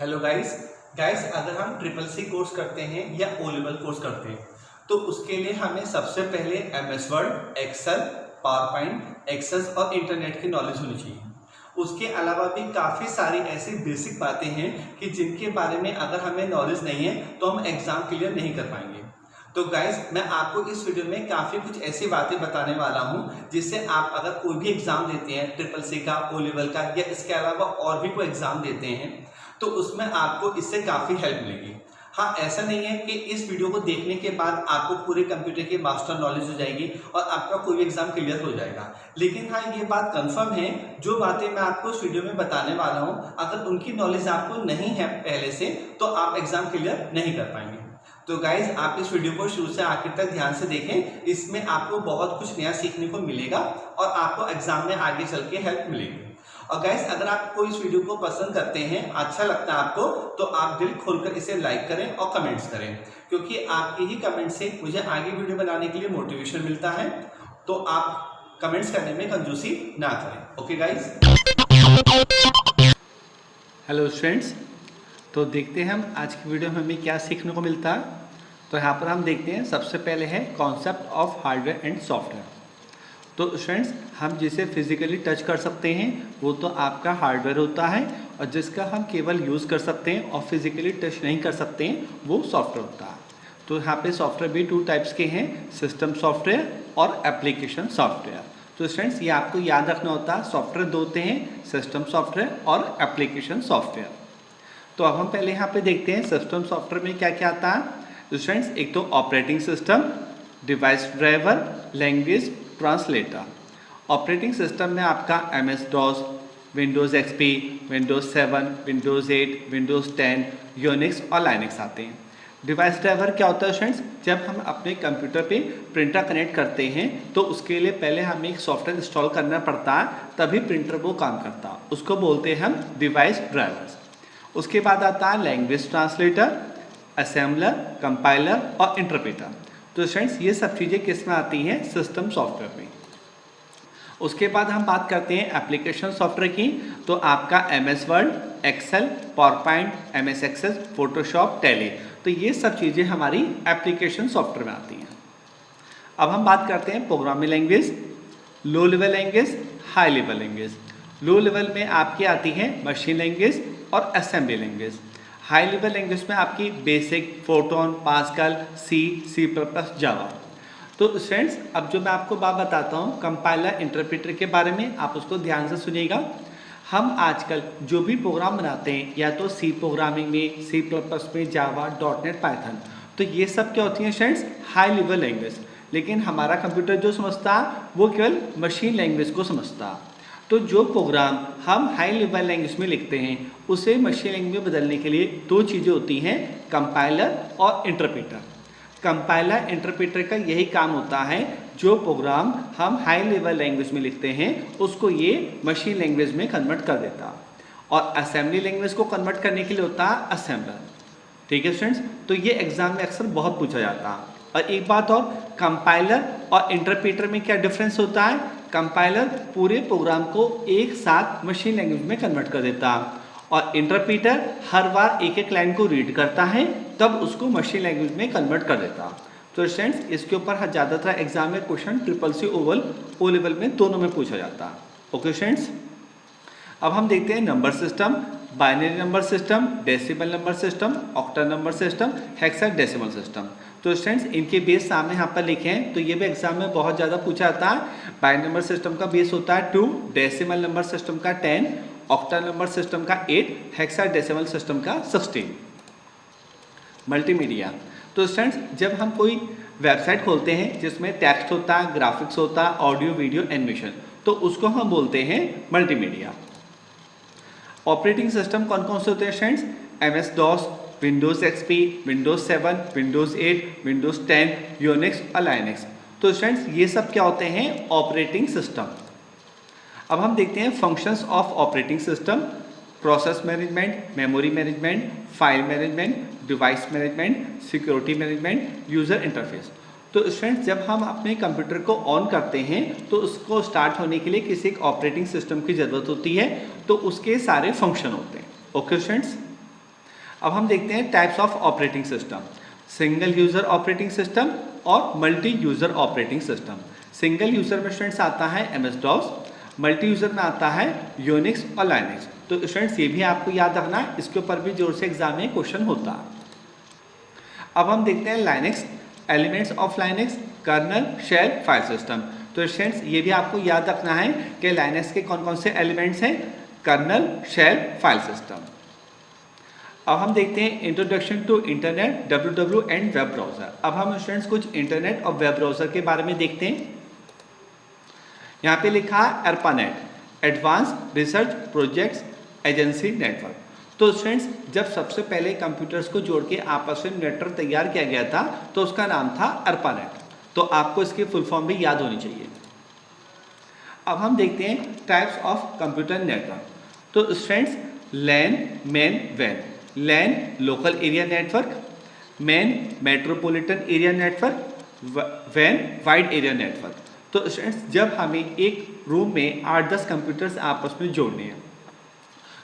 Hello guys अगर हम triple C course करते हैं या ओ लेवल कोर्स करते हैं तो उसके लिए हमें सबसे पहले MS Word, Excel, PowerPoint, Access और इंटरनेट की नॉलेज होनी चाहिए। उसके अलावा भी काफ़ी सारी ऐसी बेसिक बातें हैं कि जिनके बारे में अगर हमें नॉलेज नहीं है तो हम एग्ज़ाम क्लियर नहीं कर पाएंगे। तो गाइस मैं आपको इस वीडियो में काफ़ी कुछ ऐसी बातें बताने वाला हूं जिससे आप अगर कोई भी एग्ज़ाम देते हैं ट्रिपल सी का, ओ लेवल का या इसके अलावा और भी कोई एग्ज़ाम देते हैं तो उसमें आपको इससे काफ़ी हेल्प मिलेगी। हाँ, ऐसा नहीं है कि इस वीडियो को देखने के बाद आपको पूरे कंप्यूटर की मास्टर नॉलेज हो जाएगी और आपका कोई भी एग्जाम क्लियर हो जाएगा, लेकिन हाँ ये बात कंफर्म है जो बातें मैं आपको इस वीडियो में बताने वाला हूँ अगर उनकी नॉलेज आपको नहीं है पहले से तो आप एग्जाम क्लियर नहीं कर पाएंगे। तो गाइज आप इस वीडियो को शुरू से आखिर तक ध्यान से देखें, इसमें आपको बहुत कुछ नया सीखने को मिलेगा और आपको एग्जाम में आगे चल के हेल्प मिलेगी। और गाइस अगर आपको इस वीडियो को पसंद करते हैं, अच्छा लगता है आपको, तो आप दिल खोलकर इसे लाइक करें और कमेंट्स करें, क्योंकि आपके ही कमेंट से मुझे आगे वीडियो बनाने के लिए मोटिवेशन मिलता है। तो आप कमेंट्स करने में कंजूसी ना करें। Okay guys. हेलो स्टूडेंट्स, तो देखते हैं हम आज की वीडियो में हमें क्या सीखने को मिलता है। तो यहाँ पर हम देखते हैं सबसे पहले है concept of hardware and software. तो स्टूडेंट्स हम जिसे फिजिकली टच कर सकते हैं वो तो आपका हार्डवेयर होता है और जिसका हम केवल यूज़ कर सकते हैं और फिजिकली टच नहीं कर सकते हैं वो सॉफ्टवेयर होता है। तो यहाँ पे सॉफ्टवेयर भी 2 टाइप्स के हैं, सिस्टम सॉफ्टवेयर और एप्लीकेशन सॉफ्टवेयर। तो स्टूडेंट्स ये आपको याद रखना होता है, सॉफ्टवेयर 2 होते हैं, सिस्टम सॉफ्टवेयर और एप्लीकेशन सॉफ्टवेयर। तो अब हम पहले यहाँ पे देखते हैं सिस्टम सॉफ्टवेयर में क्या क्या आता है। तो स्टूडेंट्स एक तो operating system, device driver, language translator. Operating system में आपका MS DOS, Windows XP, Windows 7, Windows 8, Windows 10, Unix और लाइनक्स आते हैं। डिवाइस ड्राइवर क्या होता है स्टूडेंट्स, जब हम अपने कंप्यूटर पे प्रिंटर कनेक्ट करते हैं तो उसके लिए पहले हमें एक सॉफ्टवेयर इंस्टॉल करना पड़ता है, तभी प्रिंटर वो काम करता है, उसको बोलते हैं हम डिवाइस ड्राइवर्स। उसके बाद आता है लैंग्वेज ट्रांसलेटर, असेंबलर, कंपाइलर और इंटरप्रेटर। तो स्टूडेंट्स ये सब चीज़ें किस में आती हैं, सिस्टम सॉफ्टवेयर में। उसके बाद हम बात करते हैं एप्लीकेशन सॉफ्टवेयर की। तो आपका MS Word, Excel, PowerPoint, MS Access, Photoshop, Tally, तो ये सब चीज़ें हमारी एप्लीकेशन सॉफ्टवेयर में आती हैं। अब हम बात करते हैं programming language, low level language, high level language. Low level में आपकी आती है मशीन लैंग्वेज और assembly language. High level language में आपकी BASIC, Fortran, Pascal, C plus, Java. तो स्टूडेंट्स अब जो मैं आपको बात बताता हूँ कंपाइलर इंटरप्रेटर के बारे में, आप उसको ध्यान से सुनिएगा। हम आजकल जो भी प्रोग्राम बनाते हैं या तो सी प्रोग्रामिंग में, सी प्लस में, जावा, .NET, पाइथन, तो ये सब क्या होती हैं स्टूडेंट्स, हाई लेवल लैंग्वेज। लेकिन हमारा कंप्यूटर जो समझता है वो केवल मशीन लैंग्वेज को समझता है। तो जो प्रोग्राम हम हाई लेवल लैंग्वेज में लिखते हैं उसे मशीन लैंग्वेज में बदलने के लिए 2 चीज़ें होती हैं, कंपाइलर और इंटरप्रेटर। कंपाइलर इंटरप्रेटर का यही काम होता है, जो प्रोग्राम हम हाई लेवल लैंग्वेज में लिखते हैं उसको ये मशीन लैंग्वेज में कन्वर्ट कर देता है। और असेंबली लैंग्वेज को कन्वर्ट करने के लिए होता है असेंबलर। ठीक है स्टूडेंट्स, तो ये एग्जाम में अक्सर बहुत पूछा जाता है। और एक बात और, कंपाइलर और इंटरप्रेटर में क्या डिफरेंस होता है, कंपाइलर पूरे प्रोग्राम को एक साथ मशीन लैंग्वेज में कन्वर्ट कर देता है और इंटरप्रेटर हर बार एक एक लाइन को रीड करता है तब उसको मशीन लैंग्वेज में कन्वर्ट कर देता है। तो स्टूडेंट्स इसके ऊपर ज़्यादातर एग्जाम में क्वेश्चन ट्रिपल सी ओवल ओ लेवल में दोनों में पूछा जाता है। ओके स्टूडेंट्स, अब हम देखते हैं number system, binary number system, decimal number system, octal number system, hexadecimal system. तो स्टूडेंट्स इनके बेस सामने यहाँ पर लिखे हैं, तो ये भी एग्जाम में बहुत ज़्यादा पूछा जाता है। बाइनरी नंबर सिस्टम का बेस होता है 2, डेसिमल नंबर सिस्टम का 10, ऑक्टल नंबर सिस्टम का 8, हेक्साडेसिमल सिस्टम का 16। मल्टीमीडिया, तो स्टूडेंट्स जब हम कोई वेबसाइट खोलते हैं जिसमें टेक्स्ट होता है, ग्राफिक्स होता है, ऑडियो, वीडियो, एनिमेशन, तो उसको हम बोलते हैं मल्टीमीडिया। ऑपरेटिंग सिस्टम कौन कौन से होते हैं students, MS DOS, Windows XP, Windows 7, Windows 8, Windows 10, Unix और लाइनक्स। तो स्टूडेंट्स ये सब क्या होते हैं, ऑपरेटिंग सिस्टम। अब हम देखते हैं functions of operating system, process management, memory management, file management, device management, security management, user interface. तो स्टूडेंट्स जब हम अपने कंप्यूटर को ऑन करते हैं तो उसको स्टार्ट होने के लिए किसी एक ऑपरेटिंग सिस्टम की ज़रूरत होती है, तो उसके सारे फंक्शन होते हैं। ओके स्टूडेंट्स, अब हम देखते हैं types of operating system, single user operating system और multi user operating system. Single user में स्टूडेंट्स आता है MS-DOS, मल्टी यूज़र में आता है यूनिक्स और लाइनक्स। तो स्टूडेंट्स ये भी आपको याद रखना है, इसके ऊपर भी जोर से एग्जाम में क्वेश्चन होता है। अब हम देखते हैं Linux, elements of Linux, kernel, shell, file system. तो स्टूडेंट्स ये भी आपको याद रखना है कि लाइनक्स के कौन कौन से एलिमेंट्स हैं, कर्नल, शेल, फाइल सिस्टम। अब हम देखते हैं introduction to internet, WW and web browser. अब हम स्टूडेंट्स कुछ इंटरनेट और वेब ब्राउज़र के बारे में देखते हैं। यहाँ पे लिखा है ARPANET, advance research projects agency network. तो स्टूडेंट्स जब सबसे पहले कंप्यूटर्स को जोड़ के आपस में नेटवर्क तैयार किया गया था तो उसका नाम था ARPANET। तो आपको इसकी फुल फॉर्म भी याद होनी चाहिए। अब हम देखते हैं टाइप्स ऑफ कंप्यूटर नेटवर्क। तो स्टूडेंट्स LAN, मैन, वैन। LAN local area network, MAN metropolitan area network, वैन वाइड एरिया नेटवर्क। तो स्टूडेंट्स जब हमें एक रूम में 8-10 कंप्यूटर्स आपस में जोड़ने हैं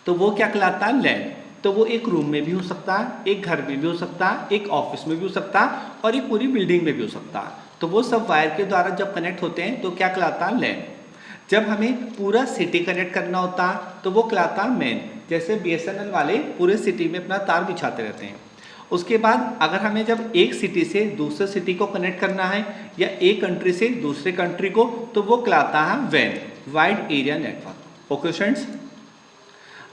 तो वो क्या कहलाता है, LAN। तो वो एक रूम में भी हो सकता है, एक घर में भी हो सकता है, एक ऑफिस में भी हो सकता है और एक पूरी बिल्डिंग में भी हो सकता है। तो वो सब वायर के द्वारा जब कनेक्ट होते हैं तो क्या कहलाता है, LAN। जब हमें पूरा सिटी कनेक्ट करना होता है तो वो कहलाता है मैन। जैसे BSNL वाले पूरे सिटी में अपना तार बिछाते रहते हैं। उसके बाद अगर हमें जब एक सिटी से दूसरे सिटी को कनेक्ट करना है या एक कंट्री से दूसरे कंट्री को तो वो कहलाता है वैन, wide area network. Okay students,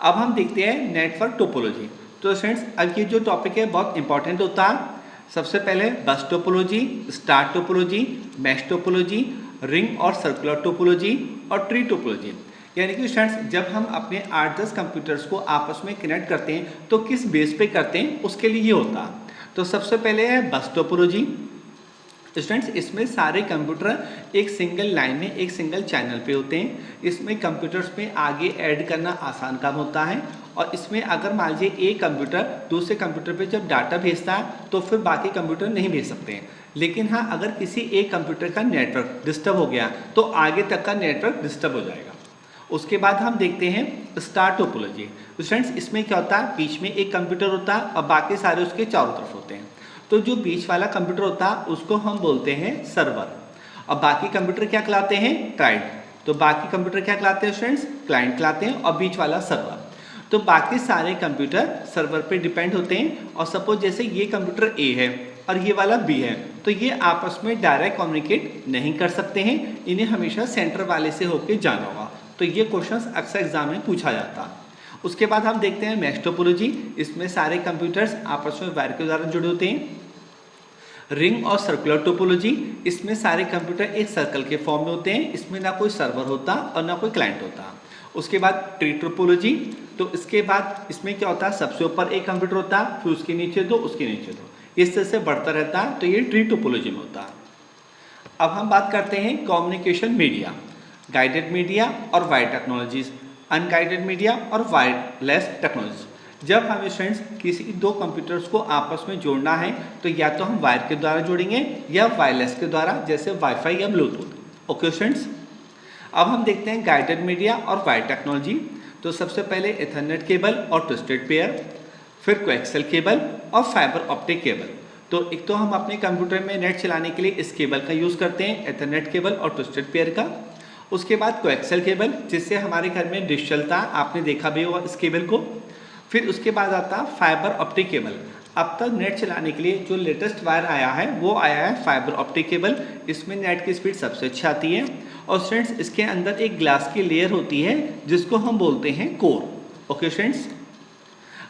अब हम देखते हैं नेटवर्क टोपोलॉजी। तो स्टूडेंट्स अब ये जो टॉपिक है बहुत इंपॉर्टेंट होता है। सबसे पहले बस topology, star topology, mesh topology, ring और सर्कुलर टोपोलॉजी और ट्री टोपोलॉजी। यानी कि स्टूडेंट्स जब हम अपने 8-10 कंप्यूटर्स को आपस में कनेक्ट करते हैं तो किस बेस पे करते हैं उसके लिए ये होता है। तो सबसे पहले है बस टोपोलॉजी। स्टूडेंट्स इसमें सारे कंप्यूटर एक सिंगल लाइन में एक सिंगल चैनल पे होते हैं। इसमें कंप्यूटर्स में आगे ऐड करना आसान काम होता है और इसमें अगर मान लीजिए एक कंप्यूटर दूसरे कंप्यूटर पे जब डाटा भेजता है तो फिर बाकी कंप्यूटर नहीं भेज सकते हैं। लेकिन हाँ अगर किसी एक कंप्यूटर का नेटवर्क डिस्टर्ब हो गया तो आगे तक का नेटवर्क डिस्टर्ब हो जाएगा। उसके बाद हम देखते हैं स्टार टोपोलॉजी। स्टूडेंट्स इसमें क्या होता है, बीच में एक कंप्यूटर होता है और बाकी सारे उसके चारों तरफ होते हैं। तो जो बीच वाला कंप्यूटर होता है उसको हम बोलते हैं सर्वर और बाकी कंप्यूटर क्या कहलाते हैं, क्लाइंट। तो बाकी कंप्यूटर क्या कहलाते हैं स्टूडेंट्स, क्लाइंट कहलाते हैं और बीच वाला सर्वर। तो बाकी सारे कंप्यूटर सर्वर पे डिपेंड होते हैं और सपोज जैसे ये कंप्यूटर A है और ये वाला B है तो ये आपस में डायरेक्ट कम्युनिकेट नहीं कर सकते हैं, इन्हें हमेशा सेंटर वाले से होकर जाना होगा। तो ये क्वेश्चंस अक्सर एग्जाम में पूछा जाता है। उसके बाद हम देखते हैं मैश टोपोलॉजी। इसमें सारे कंप्यूटर्स आपस में वायर के द्वारा जुड़े होते हैं। रिंग और सर्कुलर टोपोलॉजी, इसमें सारे कंप्यूटर एक सर्कल के फॉर्म में होते हैं। इसमें ना कोई सर्वर होता और ना कोई क्लाइंट होता। उसके बाद ट्री टोपोलॉजी, तो इसके बाद इसमें क्या होता है, सबसे ऊपर एक कंप्यूटर होता है, फिर उसके नीचे दो, उसके नीचे दो, इस तरह से बढ़ता रहता है। तो ये ट्री टोपोलॉजी में होता है। अब हम बात करते हैं कम्युनिकेशन मीडिया, गाइडेड मीडिया और वायर टेक्नोलॉजीज, अनगाइडेड मीडिया और वायरलेस टेक्नोलॉजी। जब हम स्टूडेंट्स किसी दो कंप्यूटर्स को आपस में जोड़ना है तो या तो हम वायर के द्वारा जोड़ेंगे या वायरलेस के द्वारा, जैसे वाईफाई या ब्लूटूथ। ओके स्टूडेंट्स, अब हम देखते हैं गाइडेड मीडिया और वायर टेक्नोलॉजी। तो सबसे पहले एथरनेट केबल और ट्विस्टेड पेयर, फिर कोएक्सियल केबल और फाइबर ऑप्टिक केबल। तो एक तो हम अपने कंप्यूटर में नेट चलाने के लिए इस केबल का यूज़ करते हैं, एथरनेट केबल और ट्विस्टेड पेयर का। उसके बाद कोएक्सियल केबल, जिससे हमारे घर में डिश चलता है, आपने देखा भी होगा इस केबल को। फिर उसके बाद आता है फाइबर ऑप्टिक केबल। अब तक नेट चलाने के लिए जो लेटेस्ट वायर आया है वो आया है फाइबर ऑप्टिक केबल। इसमें नेट की स्पीड सबसे अच्छी आती है और स्टूडेंट्स इसके अंदर एक ग्लास की लेयर होती है जिसको हम बोलते हैं कोर। ओके स्टूडेंट्स,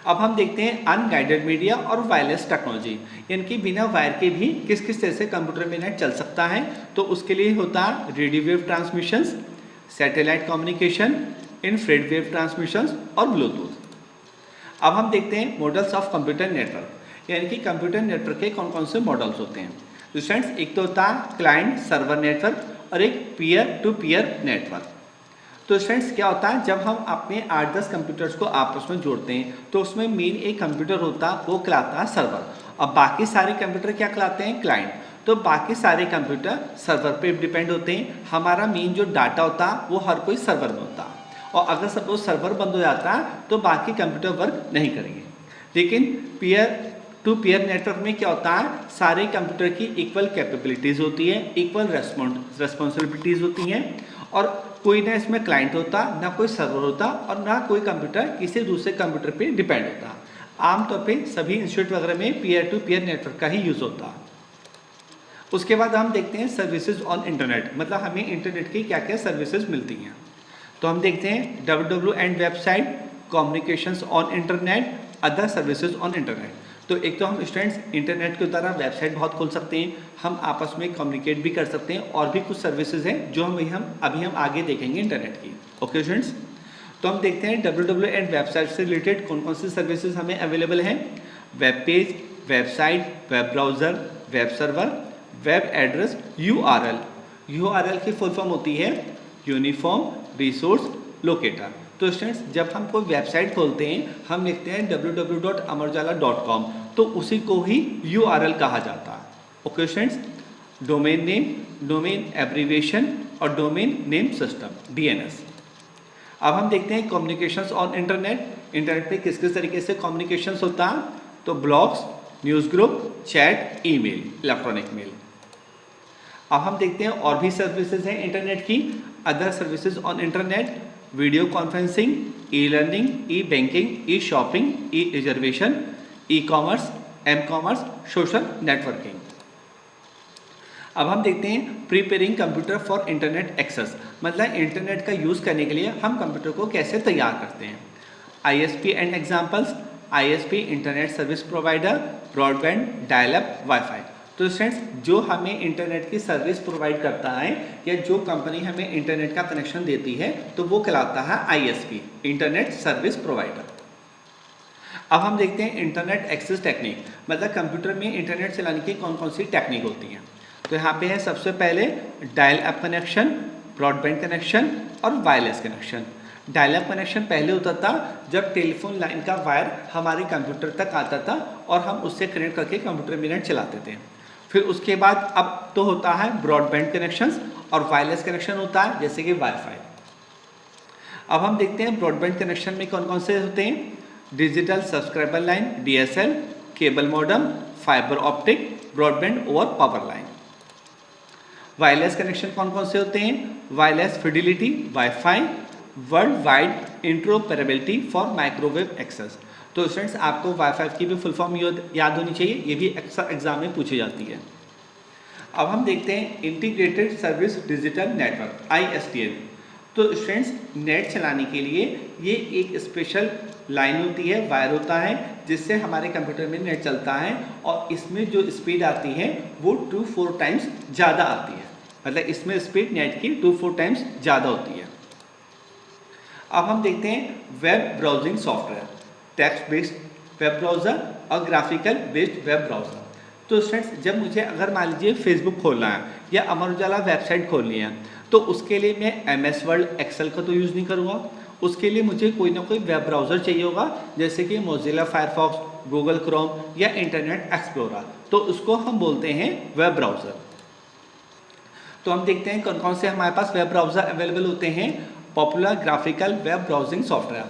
अब हम देखते हैं अनगाइडेड मीडिया और वायरलेस टेक्नोलॉजी, यानी कि बिना वायर के भी किस किस तरह से कंप्यूटर में नेट चल सकता है। तो उसके लिए होता है radio wave transmissions, satellite communication, infrared wave transmissions और ब्लूटूथ। अब हम देखते हैं मॉडल्स ऑफ कंप्यूटर नेटवर्क, यानी कि कंप्यूटर नेटवर्क के कौन कौन से मॉडल्स होते हैं। तो स्टूडेंट्स एक तो होता है क्लाइंट सर्वर नेटवर्क और एक पीयर टू पीयर नेटवर्क। तो स्टूडेंट्स क्या होता है, जब हम अपने 8-10 कंप्यूटर्स को आपस में जोड़ते हैं तो उसमें मेन एक कंप्यूटर होता है, वो कहलाता है सर्वर और बाकी सारे कंप्यूटर क्या कहलाते हैं, क्लाइंट। तो बाकी सारे कंप्यूटर सर्वर पे डिपेंड होते हैं। हमारा मेन जो डाटा होता है वो हर कोई सर्वर में होता है और अगर सपोज सर्वर बंद हो जाता है तो बाकी कंप्यूटर वर्क नहीं करेंगे। लेकिन पीयर टू पीयर नेटवर्क में क्या होता है, सारे कंप्यूटर की इक्वल कैपेबिलिटीज़ होती है, इक्वल रेस्पॉन्सिबिलिटीज़ होती हैं, और कोई ना इसमें क्लाइंट होता, ना कोई सर्वर होता, और ना कोई कंप्यूटर किसी दूसरे कंप्यूटर पे डिपेंड होता। आमतौर पे सभी इंस्टीट्यूट वगैरह में पीयर टू पीयर नेटवर्क का ही यूज़ होता। उसके बाद हम देखते हैं सर्विसेज ऑन इंटरनेट, मतलब हमें इंटरनेट की क्या क्या सर्विसेज मिलती हैं। तो हम देखते हैं www and website, communications on internet, other services on internet. तो एक तो हम स्टूडेंट्स इंटरनेट के द्वारा वेबसाइट बहुत खोल सकते हैं, हम आपस में कम्युनिकेट भी कर सकते हैं, और भी कुछ सर्विसेज हैं जो अभी हम आगे देखेंगे इंटरनेट की। ओके स्टूडेंट्स, तो हम देखते हैं www एंड वेबसाइट से रिलेटेड कौन कौन सी सर्विसेज हमें अवेलेबल हैं। Web page, website, web browser, web server, web address, URL की फुल फॉर्म होती है यूनिफॉर्म रिसोर्स लोकेटर। तो स्टूडेंट्स जब हम कोई वेबसाइट खोलते हैं, हम लिखते हैं www.amarujala.com, तो उसी को ही URL कहा जाता है। Okay students, domain name, domain abbreviation और डोमेन नेम सिस्टम DNS। अब हम देखते हैं कम्युनिकेशंस ऑन इंटरनेट पे किस किस तरीके से कम्युनिकेशंस होता है। तो blogs, news group, chat, email, electronic mail. अब हम देखते हैं और भी सर्विसेज हैं इंटरनेट की, other services on internet, video conferencing, e learning, e banking, e shopping, e reservation, e commerce, M-कॉमर्स, सोशल नेटवर्किंग। अब हम देखते हैं preparing computer for internet access, मतलब इंटरनेट का यूज़ करने के लिए हम कंप्यूटर को कैसे तैयार करते हैं। ISP and examples, ISP internet service provider, broadband, dial-up, wifi. तो स्टूडेंट्स जो हमें इंटरनेट की सर्विस प्रोवाइड करता है या जो कंपनी हमें इंटरनेट का कनेक्शन देती है, तो वो कहलाता है ISP इंटरनेट सर्विस प्रोवाइडर। अब हम देखते हैं इंटरनेट एक्सेस टेक्निक, मतलब कंप्यूटर में इंटरनेट चलाने की कौन कौन सी टेक्निक होती हैं। तो यहाँ पे है सबसे पहले dial up connection, broadband connection और wireless connection. Dial up connection पहले होता था जब टेलीफोन लाइन का वायर हमारे कंप्यूटर तक आता था और हम उससे कनेक्ट करके कंप्यूटर में नेट चलाते थे। फिर उसके बाद अब तो होता है ब्रॉडबैंड कनेक्शंस और वायरलेस कनेक्शन होता है, जैसे कि वाईफाई। अब हम देखते हैं ब्रॉडबैंड कनेक्शन में कौन कौन से होते हैं। Digital subscriber line DSL, cable modem, fibre optic, broadband over power line. Wireless connection कौन कौन से होते हैं। Wireless fidelity, WiFi, world wide interoperability for microwave access. तो स्टूडेंट्स आपको वाईफाई की भी फुल फॉर्म याद होनी चाहिए, ये भी एग्जाम में पूछी जाती है। अब हम देखते हैं integrated service digital network ISDN। तो स्टूडेंट्स नेट चलाने के लिए ये एक स्पेशल लाइन होती है, वायर होता है, जिससे हमारे कंप्यूटर में नेट चलता है, और इसमें जो स्पीड आती है वो 2-4 टाइम्स ज़्यादा आती है, मतलब इसमें स्पीड नेट की 2-4 टाइम्स ज़्यादा होती है। अब हम देखते हैं web browsing software, text based web browser और ग्राफिकल बेस्ड वेब ब्राउज़र। तो स्टूडेंट्स जब मुझे अगर मान लीजिए फेसबुक खोलना है या अमर उजाला वेबसाइट खोलनी है, तो उसके लिए मैं MS वर्ड एक्सेल का तो यूज़ नहीं करूँगा, उसके लिए मुझे कोई ना कोई वेब ब्राउज़र चाहिए होगा, जैसे कि मोजिला फायरफॉक्स, गूगल क्रोम या इंटरनेट एक्सप्लोरर। तो उसको हम बोलते हैं वेब ब्राउज़र। तो हम देखते हैं कौन कौन से हमारे पास वेब ब्राउज़र अवेलेबल होते हैं। Popular graphical web browsing software,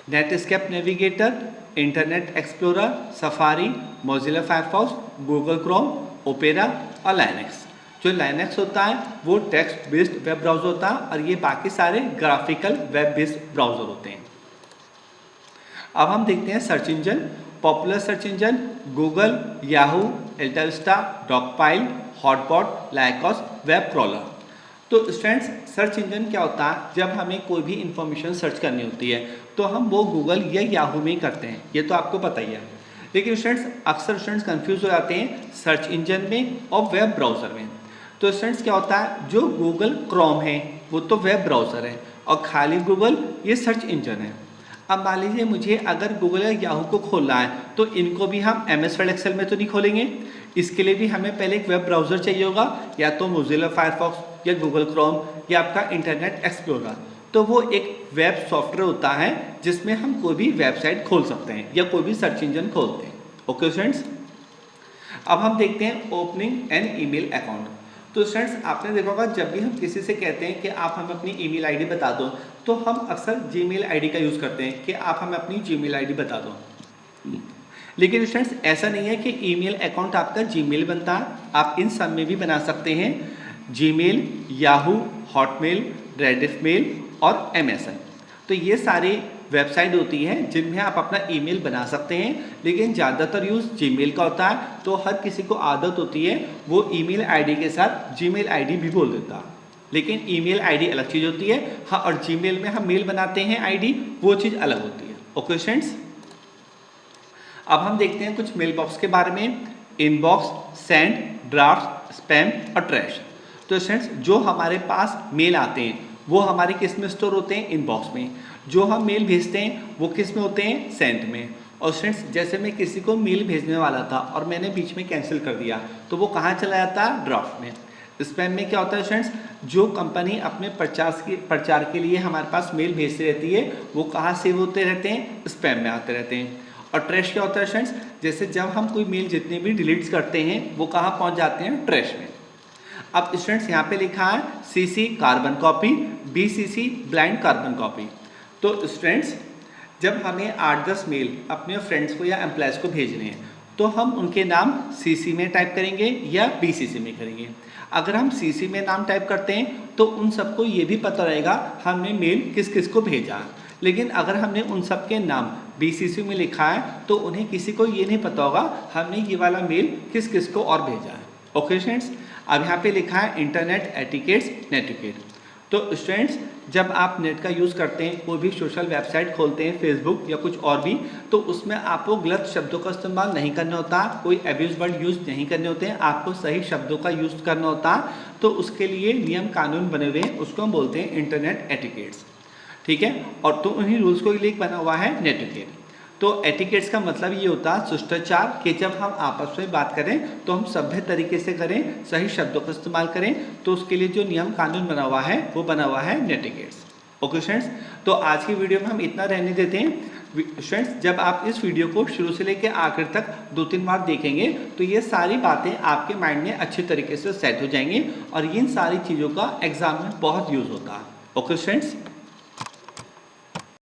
Netscape navigator, internet explorer, safari, Mozilla Firefox, Google Chrome, opera और लाइनक्स। जो लाइनक्स होता है वो टेक्स्ट बेस्ड वेब ब्राउज़र होता है और ये बाकी सारे ग्राफिकल वेब बेस्ड ब्राउज़र होते हैं। अब हम देखते हैं search engine. Popular search engine Google, Yahoo, AltaVista, Dogpile, HotBot, Lycos, web crawler. तो स्टूडेंट्स सर्च इंजन क्या होता है, जब हमें कोई भी इंफॉर्मेशन सर्च करनी होती है तो हम वो गूगल या याहू में ही करते हैं, ये तो आपको पता ही है। लेकिन स्टूडेंट्स अक्सर स्टूडेंट्स कंफ्यूज हो जाते हैं सर्च इंजन में और वेब ब्राउज़र में। तो स्टूडेंट्स क्या होता है, जो गूगल क्रोम है वो तो वेब ब्राउज़र है और खाली गूगल ये सर्च इंजन है। अब मान लीजिए मुझे अगर गूगल या याहू को खोलना है तो इनको भी हम MS वर्ड एक्सेल में तो नहीं खोलेंगे, इसके लिए भी हमें पहले एक वेब ब्राउज़र चाहिए होगा, या तो मोजिला फायरफॉक्स या गूगल क्रोम या आपका इंटरनेट एक्सप्लोरर। तो वो एक वेब सॉफ्टवेयर होता है जिसमें हम कोई भी वेबसाइट खोल सकते हैं या कोई भी सर्च इंजन खोलते हैं। ओके स्टूडेंट्स, अब हम देखते हैं ओपनिंग एन ईमेल अकाउंट। तो स्टूडेंट्स आपने देखा होगा जब भी हम किसी से कहते हैं कि आप हमें अपनी ईमेल आईडी बता दो, तो हम अक्सर जीमेल आईडी का यूज़ करते हैं कि आप हमें अपनी जीमेल आईडी बता दो। लेकिन स्टूडेंट्स ऐसा नहीं है कि ईमेल अकाउंट आपका जीमेल बनता है, आप इन सब में भी बना सकते हैं, Gmail, Yahoo, Hotmail, Rediff mail और एमएसएन। तो ये सारी वेबसाइट होती है जिनमें आप अपना ईमेल बना सकते हैं, लेकिन ज़्यादातर यूज़ जीमेल का होता है। तो हर किसी को आदत होती है वो ईमेल आईडी के साथ जीमेल आईडी भी बोल देता है, लेकिन ईमेल आईडी अलग चीज़ होती है। हाँ, और जीमेल में हम मेल बनाते हैं आईडी, वो चीज़ अलग होती है। ओके स्टूडेंट्स, अब हम देखते हैं कुछ मेल बॉक्स के बारे में, इनबॉक्स, सेंड, ड्राफ्ट, स्पैम और ट्रैश। तो स्टूडेंट्स जो हमारे पास मेल आते हैं वो हमारे किस में स्टोर होते हैं, इनबॉक्स में। जो हम मेल भेजते हैं वो किस में होते हैं, सेंड में। और स्टूडेंट्स जैसे मैं किसी को मेल भेजने वाला था और मैंने बीच में कैंसिल कर दिया तो वो कहाँ चला जाता है, ड्राफ्ट में। स्पैम में क्या होता है स्टूडेंट्स, जो कंपनी अपने प्रचार के लिए हमारे पास मेल भेजती रहती है वो कहाँ सेव होते रहते हैं, स्पैम में आते रहते हैं। और ट्रैश क्या होता है स्टूडेंट्स, जैसे जब हम कोई मेल जितने भी डिलीट करते हैं वो कहाँ पहुँच जाते हैं, ट्रैश में। अब स्टूडेंट्स यहाँ पे लिखा है CC carbon copy, BCC blind carbon copy. तो स्टूडेंट्स जब हमें 8-10 मेल अपने फ्रेंड्स को या एम्प्लॉयज़ को भेजने हैं तो हम उनके नाम CC में टाइप करेंगे या BCC में करेंगे। अगर हम CC में नाम टाइप करते हैं तो उन सबको ये भी पता रहेगा हमने मेल किस किस को भेजा। लेकिन अगर हमने उन सब के नाम BCC में लिखा है तो उन्हें किसी को ये नहीं पता होगा हमने ये वाला मेल किस किस को और भेजा है। ओके स्टूडेंट्स, अब यहाँ पे लिखा है इंटरनेट एटिकेट्स, नेटिकेट। तो स्टूडेंट्स जब आप नेट का यूज़ करते हैं, कोई भी सोशल वेबसाइट खोलते हैं, फेसबुक या कुछ और भी, तो उसमें आपको गलत शब्दों का इस्तेमाल नहीं करना होता, कोई एब्यूज वर्ड यूज़ नहीं करने होते हैं, आपको सही शब्दों का यूज़ करना होता। तो उसके लिए नियम कानून बने हुए हैं, उसको हम बोलते हैं इंटरनेट एटिकेट्स, ठीक है। और तो उन्हीं रूल्स को लिए बना हुआ है नेटिकेट। तो एटिकेट्स का मतलब ये होता है शिष्टाचार, कि जब हम आपस में बात करें तो हम सभ्य तरीके से करें, सही शब्दों का इस्तेमाल करें। तो उसके लिए जो नियम कानून बना हुआ है वो बना हुआ है नेटिकेट्स। ओके स्टूडेंट्स, तो आज की वीडियो में हम इतना रहने देते हैं। स्टूडेंट्स जब आप इस वीडियो को शुरू से लेकर आखिर तक 2-3 बार देखेंगे तो ये सारी बातें आपके माइंड में अच्छे तरीके से सेट हो जाएंगी और इन सारी चीज़ों का एग्जाम में बहुत यूज़ होता है। Okay students.